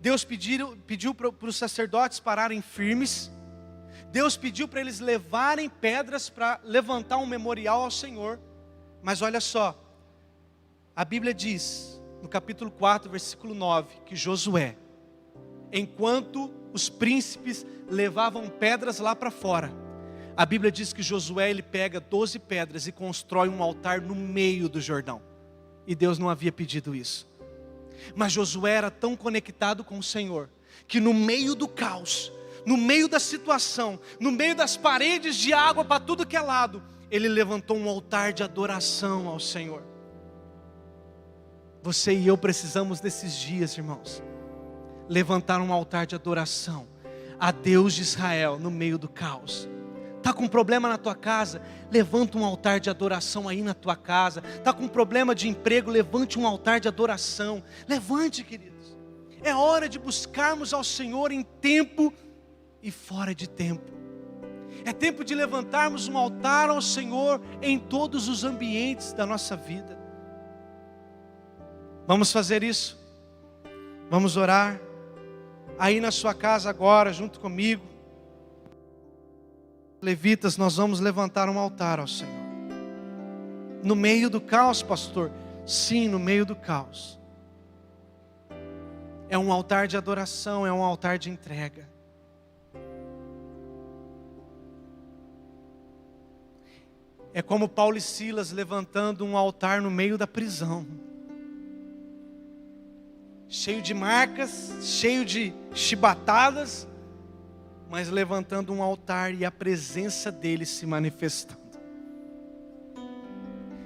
Speaker 1: Deus pediu para os sacerdotes pararem firmes. Deus pediu para eles levarem pedras para levantar um memorial ao Senhor. Mas olha só, a Bíblia diz, no capítulo 4, versículo 9, que Josué, enquanto os príncipes levavam pedras lá para fora, a Bíblia diz que Josué, ele pega 12 pedras e constrói um altar no meio do Jordão. E Deus não havia pedido isso. Mas Josué era tão conectado com o Senhor, que no meio do caos, no meio da situação, no meio das paredes de água para tudo que é lado, ele levantou um altar de adoração ao Senhor. Você e eu precisamos desses dias, irmãos, levantar um altar de adoração a Deus de Israel no meio do caos. Está com problema na tua casa? Levanta um altar de adoração aí na tua casa. Está com problema de emprego? Levante um altar de adoração. Levante, queridos. É hora de buscarmos ao Senhor em tempo e fora de tempo. É tempo de levantarmos um altar ao Senhor em todos os ambientes da nossa vida. Vamos fazer isso? Vamos orar? Aí na sua casa agora, junto comigo. Levitas, nós vamos levantar um altar ao Senhor. No meio do caos, pastor? Sim, no meio do caos. É um altar de adoração, é um altar de entrega. É como Paulo e Silas levantando um altar no meio da prisão. Cheio de marcas, cheio de chibatadas, mas levantando um altar e a presença dele se manifestando.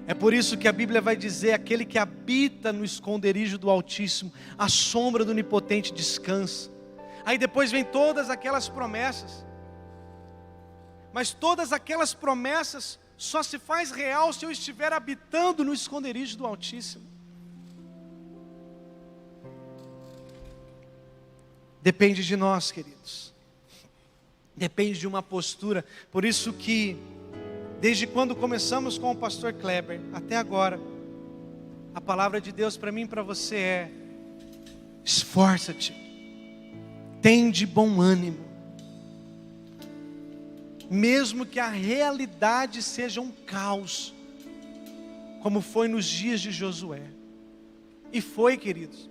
Speaker 1: É por isso que a Bíblia vai dizer: aquele que habita no esconderijo do Altíssimo, a sombra do Onipotente descansa. Aí depois vem todas aquelas promessas. Mas todas aquelas promessas só se faz real se eu estiver habitando no esconderijo do Altíssimo. Depende de nós, queridos. Depende de uma postura. Por isso que, desde quando começamos com o pastor Kleber até agora, a palavra de Deus para mim e para você é: esforça-te, tem de bom ânimo, mesmo que a realidade seja um caos, como foi nos dias de Josué. E foi, queridos.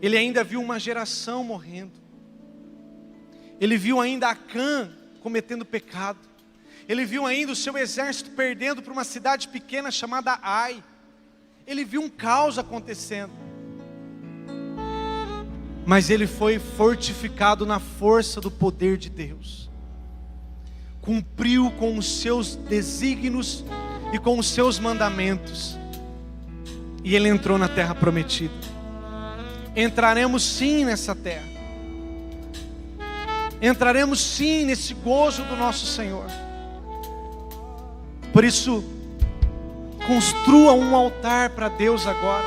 Speaker 1: Ele ainda viu uma geração morrendo. Ele viu ainda Acã cometendo pecado. Ele viu ainda o seu exército perdendo para uma cidade pequena chamada Ai. Ele viu um caos acontecendo. Mas ele foi fortificado na força do poder de Deus. Cumpriu com os seus desígnios e com os seus mandamentos. E ele entrou na terra prometida. Entraremos sim nessa terra. Entraremos sim nesse gozo do nosso Senhor. Por isso, construa um altar para Deus agora.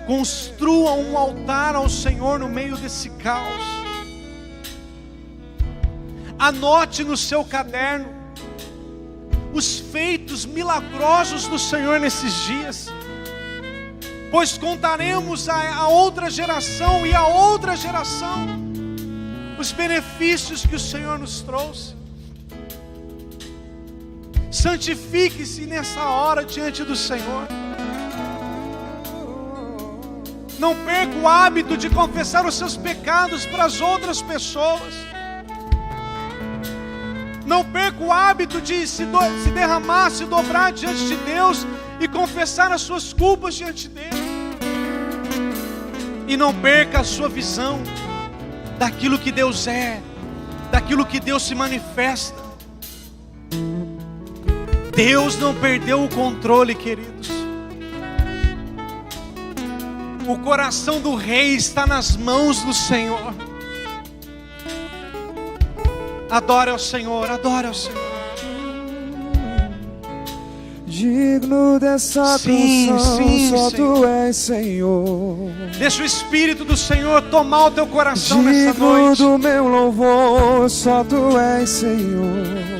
Speaker 1: Construa um altar ao Senhor no meio desse caos. Anote no seu caderno os feitos milagrosos do Senhor nesses dias. Pois contaremos a outra geração e a outra geração os benefícios que o Senhor nos trouxe. Santifique-se nessa hora diante do Senhor. Não perca o hábito de confessar os seus pecados para as outras pessoas. Não perca o hábito de se derramar, se dobrar diante de Deus e confessar as suas culpas diante dele. E não perca a sua visão daquilo que Deus é, daquilo que Deus se manifesta. Deus não perdeu o controle, queridos. O coração do rei está nas mãos do Senhor. Adore ao Senhor, adore ao Senhor.
Speaker 2: Digno dessa canção, só Tu és Senhor.
Speaker 1: Deixa o Espírito do Senhor tomar o teu coração nessa
Speaker 2: Digno
Speaker 1: noite.
Speaker 2: do meu louvor, só Tu és Senhor.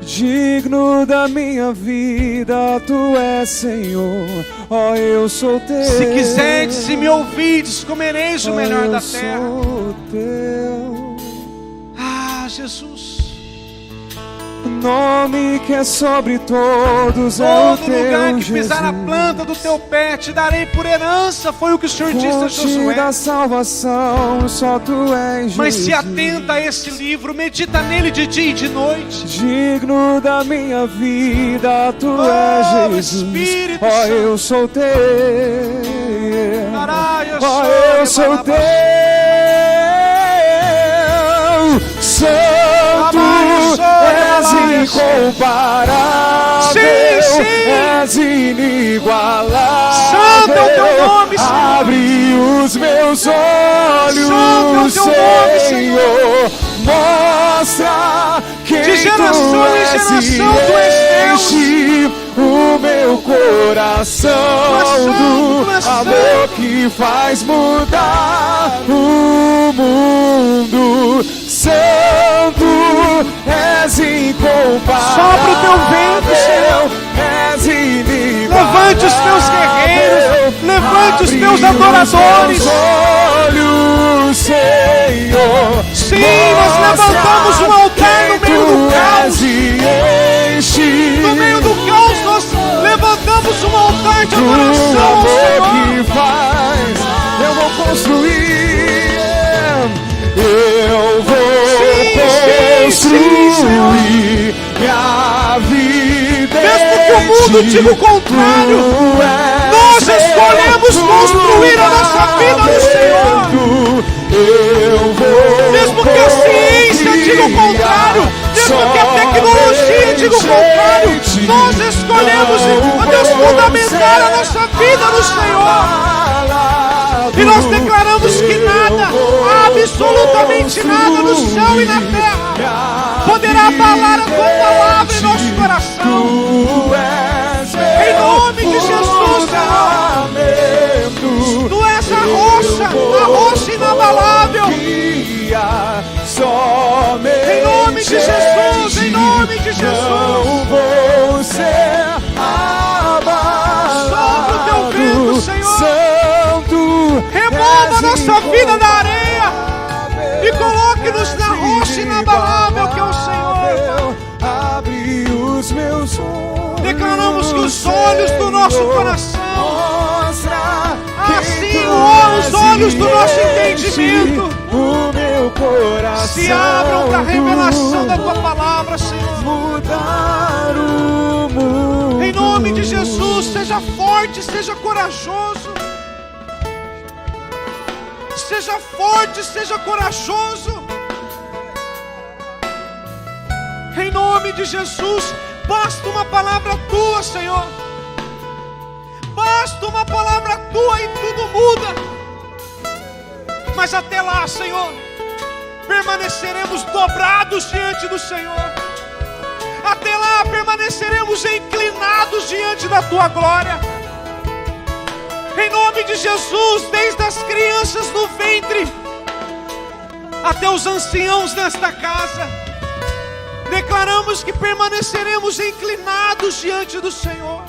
Speaker 2: Digno da minha vida, Tu és Senhor. Ó, eu sou Teu.
Speaker 1: Se quiserdes, se me ouvides, comereis o melhor da terra.
Speaker 2: Eu sou Teu.
Speaker 1: Ah, Jesus.
Speaker 2: Nome que é sobre todos é o
Speaker 1: Todo
Speaker 2: Teu,
Speaker 1: lugar que
Speaker 2: Jesus.
Speaker 1: pisar a planta do teu pé te darei por herança. Foi o que o Senhor disse a
Speaker 2: Fonte
Speaker 1: Josué.
Speaker 2: da salvação, só Tu és Jesus.
Speaker 1: Mas se atenta a esse livro, medita nele de dia e de noite.
Speaker 2: Digno da minha vida, Tu és Jesus.
Speaker 1: Espírito
Speaker 2: Ó,
Speaker 1: Santo.
Speaker 2: eu sou Teu. Ó, eu sou Teu. Santo, és incomparável.
Speaker 1: Sim.
Speaker 2: És inigualável.
Speaker 1: Santo é o Teu nome, Senhor.
Speaker 2: Abre os meus olhos,
Speaker 1: Santo é o Teu nome,
Speaker 2: Senhor. Mostra quem
Speaker 1: De geração
Speaker 2: Tu
Speaker 1: em
Speaker 2: és
Speaker 1: geração
Speaker 2: e
Speaker 1: Tu és Deus.
Speaker 2: enche o meu coração do amor que faz mudar o mundo. Santo, és incomparável.
Speaker 1: Sopra o Teu vento, Senhor.
Speaker 2: És inigualável.
Speaker 1: Levante os teus guerreiros, levante os teus adoradores.
Speaker 2: Meus olhos, Senhor.
Speaker 1: Sim, nós levantamos um altar no meio do caos. No meio do caos nós levantamos um altar de adoração ao Senhor.
Speaker 2: Que faz, eu vou construir. Eu vou construir minha vida.
Speaker 1: Mesmo que o mundo diga o contrário, nós escolhemos construir a nossa vida no Senhor. Mesmo que a ciência diga o contrário, mesmo que a tecnologia diga o contrário, nós escolhemos, ó Deus, fundamentar a nossa vida no Senhor. E nós declaramos que nada, absolutamente nada no céu e na terra poderá abalar a Tua palavra em nosso coração. Em nome de Jesus, Senhor. Tu és a rocha inabalável. Em nome de Jesus, em nome de Jesus. Sopra o Teu vento, Senhor. Remova a nossa vida da areia e coloque-nos na rocha inabalável que é o Senhor.
Speaker 2: Abre os meus olhos.
Speaker 1: Declaramos que os olhos do nosso coração, assim os olhos do nosso entendimento,
Speaker 2: o meu coração
Speaker 1: se abram para a revelação da Tua palavra, Senhor.
Speaker 2: Mudar o mundo.
Speaker 1: Em nome de Jesus, seja forte, seja corajoso. Seja forte, seja corajoso. Em nome de Jesus, basta uma palavra Tua, Senhor. Basta uma palavra Tua e tudo muda. Mas até lá, Senhor, permaneceremos dobrados diante do Senhor. Até lá permaneceremos inclinados diante da Tua glória. Em nome de Jesus, desde as crianças no ventre até os anciãos nesta casa, declaramos que permaneceremos inclinados diante do Senhor.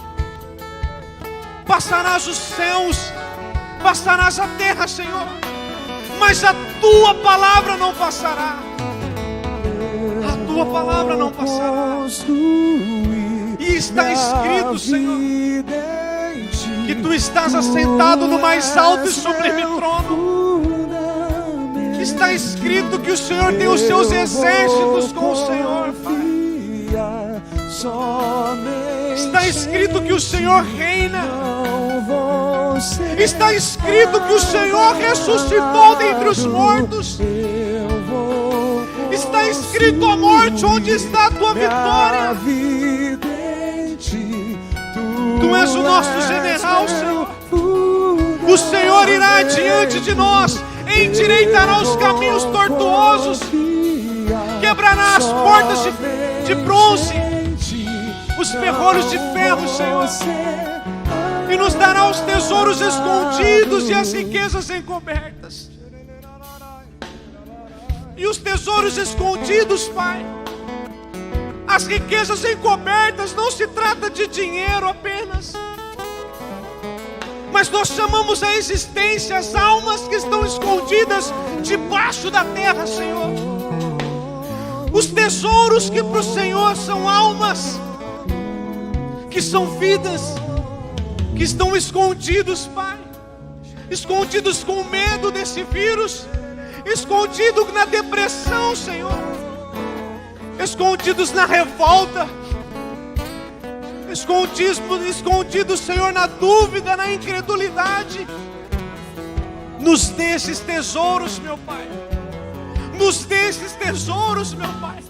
Speaker 1: Passarás os céus, passarás a terra, Senhor, mas a Tua palavra não passará. A Tua palavra não passará. E está escrito, Senhor, que Tu estás assentado no mais alto e sublime trono. Está escrito que o Senhor tem os seus exércitos com o Senhor, Pai. Está escrito que o Senhor reina. Está escrito que o Senhor ressuscitou dentre os mortos. Está escrito, a morte, onde está a tua vitória? Tu és o nosso general, Senhor. O Senhor irá adiante de nós, endireitará os caminhos tortuosos, quebrará as portas de bronze, os ferrolhos de ferro, Senhor, e nos dará os tesouros escondidos e as riquezas encobertas. E os tesouros escondidos, Pai, as riquezas encobertas, não se trata de dinheiro apenas, mas nós chamamos a existência as almas que estão escondidas debaixo da terra, Senhor. Os tesouros que para o Senhor são almas, que são vidas, que estão escondidos, Pai, escondidos com medo desse vírus, escondidos na depressão, Senhor, escondidos na revolta, escondidos, Senhor, na dúvida, na incredulidade. Nos dê esses tesouros, meu Pai. Nos dê esses tesouros, meu Pai.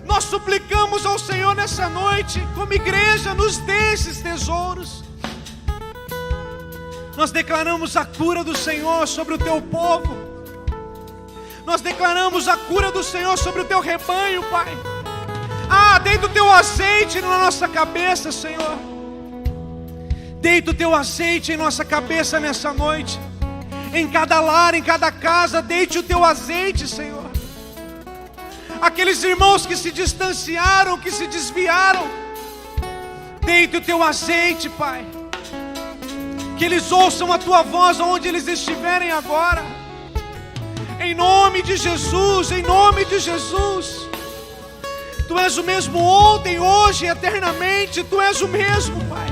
Speaker 1: Nós suplicamos ao Senhor nessa noite, como igreja, nos dê esses tesouros. Nós declaramos a cura do Senhor sobre o teu povo. Nós declaramos a cura do Senhor sobre o teu rebanho, Pai. Deita o teu azeite na nossa cabeça, Senhor. Deita o teu azeite em nossa cabeça nessa noite. Em cada lar, em cada casa, deite o teu azeite, Senhor. Aqueles irmãos que se distanciaram, que se desviaram, deite o teu azeite, Pai. Que eles ouçam a tua voz onde eles estiverem agora. Em nome de Jesus, em nome de Jesus. Tu és o mesmo ontem, hoje e eternamente. Tu és o mesmo, Pai.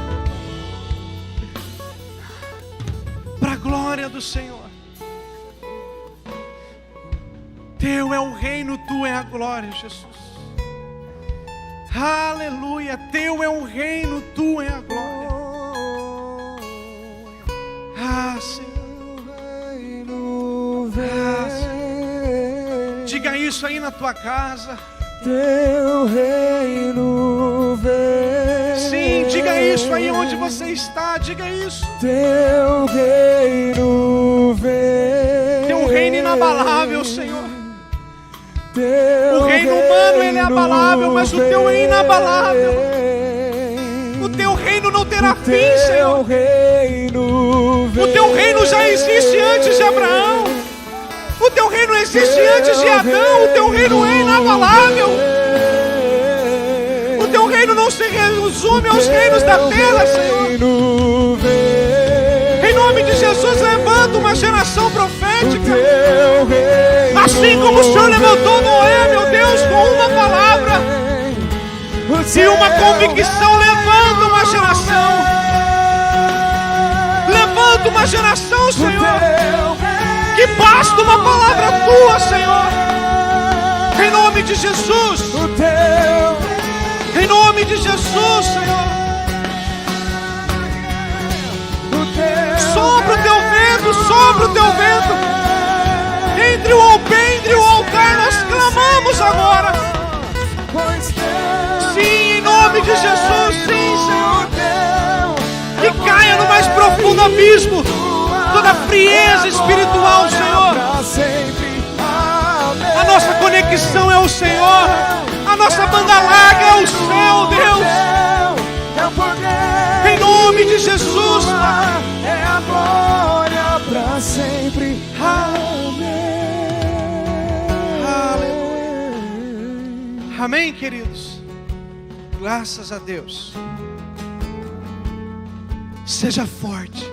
Speaker 1: Para a glória do Senhor. Teu é o reino, tu é a glória, Jesus. Aleluia. Teu é o reino, tu é a glória. Senhor. Senhor. Diga isso aí na tua casa.
Speaker 2: Teu reino vem.
Speaker 1: Sim, diga isso aí onde você está. Diga isso.
Speaker 2: Teu reino vem.
Speaker 1: Teu reino inabalável, Senhor.
Speaker 2: Teu
Speaker 1: o reino humano ele é abalável, mas o teu é inabalável. O teu reino não terá fim, Senhor. O teu reino já existe antes de Abraão. O teu reino existe antes de Adão. O teu reino é inabalável. O teu reino não se resume aos reinos da terra, Senhor. Em nome de Jesus, levanta uma geração profética. Assim como o Senhor levantou Noé, meu Deus, com uma palavra e uma convicção, levanta uma geração. Levanta uma geração, Senhor. Que basta uma palavra tua, Senhor. Em nome de Jesus. Em nome de Jesus, Senhor. Sopra o teu vento, sopra o teu vento. Entre o alpendre e o altar nós clamamos agora. Sim, em nome de Jesus, sim, Senhor. Que caia no mais profundo abismo toda frieza espiritual, Senhor. A nossa conexão é o Senhor. A nossa banda larga é o céu, Deus. Em nome de Jesus, Pai.
Speaker 2: É a glória para sempre.
Speaker 1: Aleluia. Amém, queridos. Graças a Deus. Seja forte.